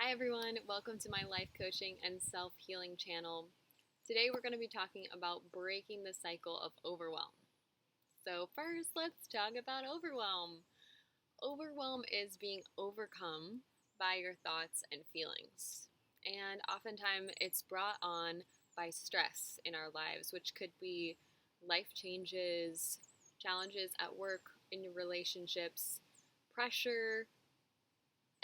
Hi everyone, welcome to my life coaching and self-healing channel. Today we're going to be talking about breaking the cycle of overwhelm. So first, let's talk about overwhelm. Overwhelm is being overcome by your thoughts and feelings. And oftentimes it's brought on by stress in our lives, which could be life changes, challenges at work, in your relationships, pressure,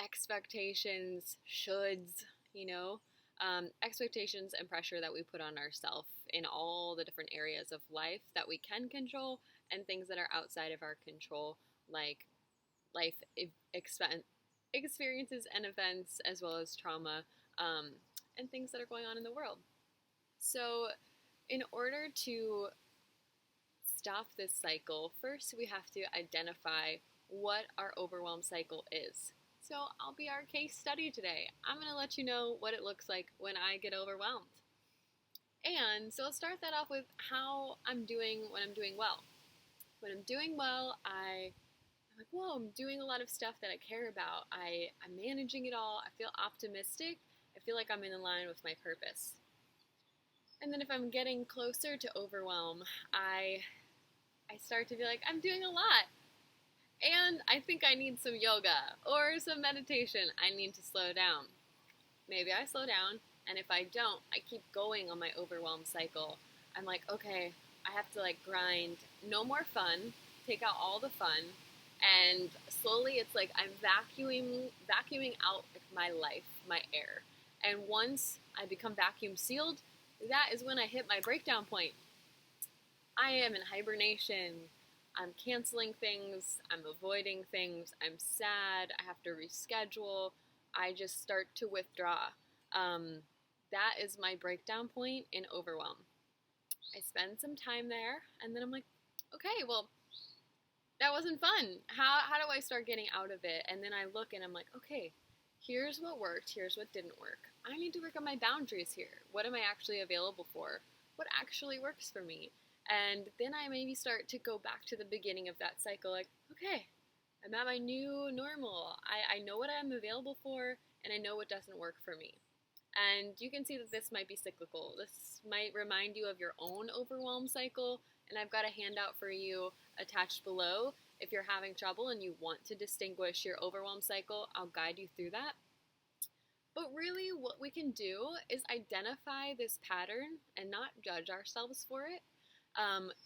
expectations, shoulds, expectations and pressure that we put on ourselves in all the different areas of life that we can control and things that are outside of our control, like life experiences and events, as well as trauma and things that are going on in the world. So, in order to stop this cycle, first we have to identify what our overwhelm cycle is. So I'll be our case study today. I'm going to let you know what it looks like when I get overwhelmed. And so I'll start that off with how I'm doing when I'm doing well. When I'm doing well, I'm like, whoa, I'm doing a lot of stuff that I care about. I'm managing it all. I feel optimistic. I feel like I'm in line with my purpose. And then if I'm getting closer to overwhelm, I start to be like, I'm doing a lot. And I think I need some yoga or some meditation. I need to slow down. Maybe I slow down, and if I don't, I keep going on my overwhelm cycle. I'm like, okay, I have to grind. No more fun. Take out all the fun. And slowly it's like I'm vacuuming out my life, my air. And once I become vacuum sealed, that is when I hit my breakdown point. I am in hibernation. I'm canceling things, I'm avoiding things, I'm sad, I have to reschedule, I just start to withdraw. That is my breakdown point in overwhelm. I spend some time there, and then I'm like, okay, well, that wasn't fun. How do I start getting out of it? And then I look and I'm like, okay, here's what worked, here's what didn't work. I need to work on my boundaries here. What am I actually available for? What actually works for me? And then I maybe start to go back to the beginning of that cycle, like, okay, I'm at my new normal. I know what I'm available for, and I know what doesn't work for me. And you can see that this might be cyclical. This might remind you of your own overwhelm cycle, and I've got a handout for you attached below. If you're having trouble and you want to distinguish your overwhelm cycle, I'll guide you through that. But really, what we can do is identify this pattern and not judge ourselves for it.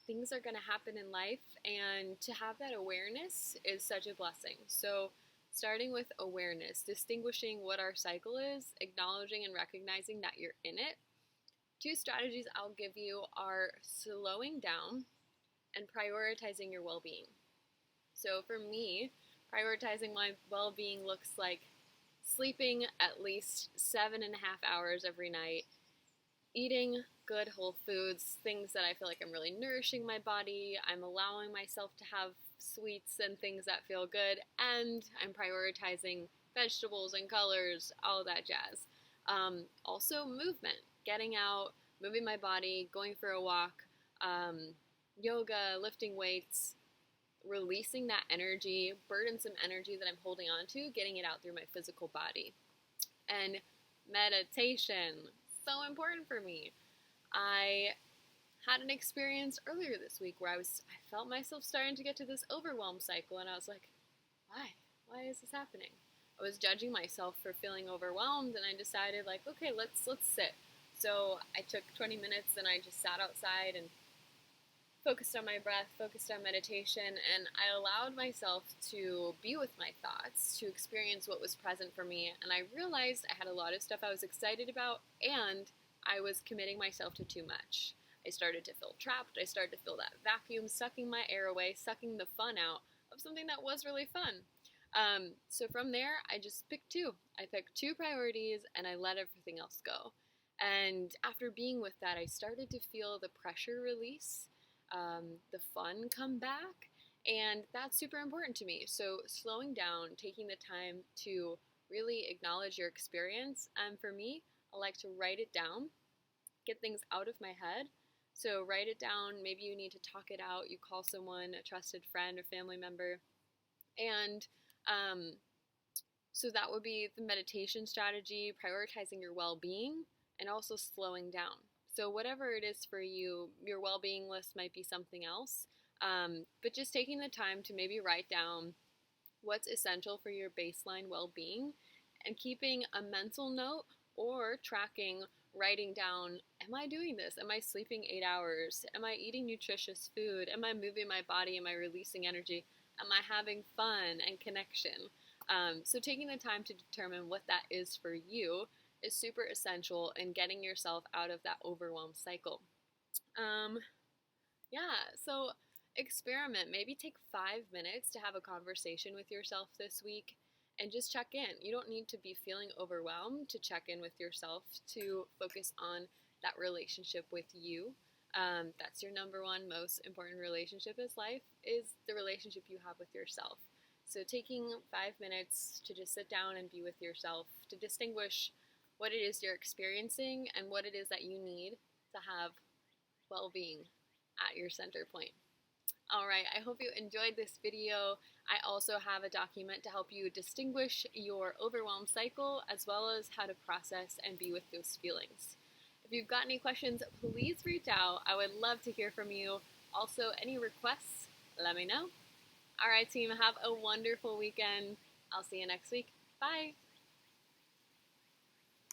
Things are going to happen in life, and to have that awareness is such a blessing. So starting with awareness, distinguishing what our cycle is, acknowledging and recognizing that you're in it. 2 strategies I'll give you are slowing down and prioritizing your well-being. So for me, prioritizing my well-being looks like sleeping at least 7.5 hours every night, eating good whole foods, things that I feel like I'm really nourishing my body, I'm allowing myself to have sweets and things that feel good, and I'm prioritizing vegetables and colors, all that jazz. Also movement, getting out, moving my body, going for a walk, yoga, lifting weights, releasing that energy, burdensome energy that I'm holding on to, getting it out through my physical body. And meditation, so important for me. I had an experience earlier this week where I felt myself starting to get to this overwhelm cycle, and I was like, why? Why is this happening? I was judging myself for feeling overwhelmed, and I decided okay, let's sit. So I took 20 minutes and I just sat outside and focused on my breath, focused on meditation, and I allowed myself to be with my thoughts, to experience what was present for me, and I realized I had a lot of stuff I was excited about, and I was committing myself to too much. I started to feel trapped. I started to feel that vacuum sucking my air away, sucking the fun out of something that was really fun. So from there, I just picked 2. I picked 2 priorities, and I let everything else go. And after being with that, I started to feel the pressure release, the fun come back, and that's super important to me. So slowing down, taking the time to really acknowledge your experience, and for me, I like to write it down, get things out of my head. So write it down, maybe you need to talk it out, you call someone, a trusted friend or family member, and So that would be the meditation strategy, prioritizing your well-being, and also slowing down. So whatever it is for you, your well-being list might be something else. But just taking the time to maybe write down what's essential for your baseline well-being and keeping a mental note or tracking, writing down, am I doing this? Am I sleeping 8 hours? Am I eating nutritious food? Am I moving my body? Am I releasing energy? Am I having fun and connection? So taking the time to determine what that is for you is super essential in getting yourself out of that overwhelm cycle. Um, yeah, so experiment. Maybe take 5 minutes to have a conversation with yourself this week and just check in. You don't need to be feeling overwhelmed to check in with yourself, to focus on that relationship with you. That's your number one most important relationship in life, is the relationship you have with yourself. So taking 5 minutes to just sit down and be with yourself, to distinguish what it is you're experiencing and what it is that you need to have well-being at your center point. All right, I hope you enjoyed this video. I also have a document to help you distinguish your overwhelm cycle, as well as how to process and be with those feelings. If you've got any questions, please reach out. I would love to hear from you. Also, any requests, let me know. All right, team, have a wonderful weekend. I'll see you next week. Bye.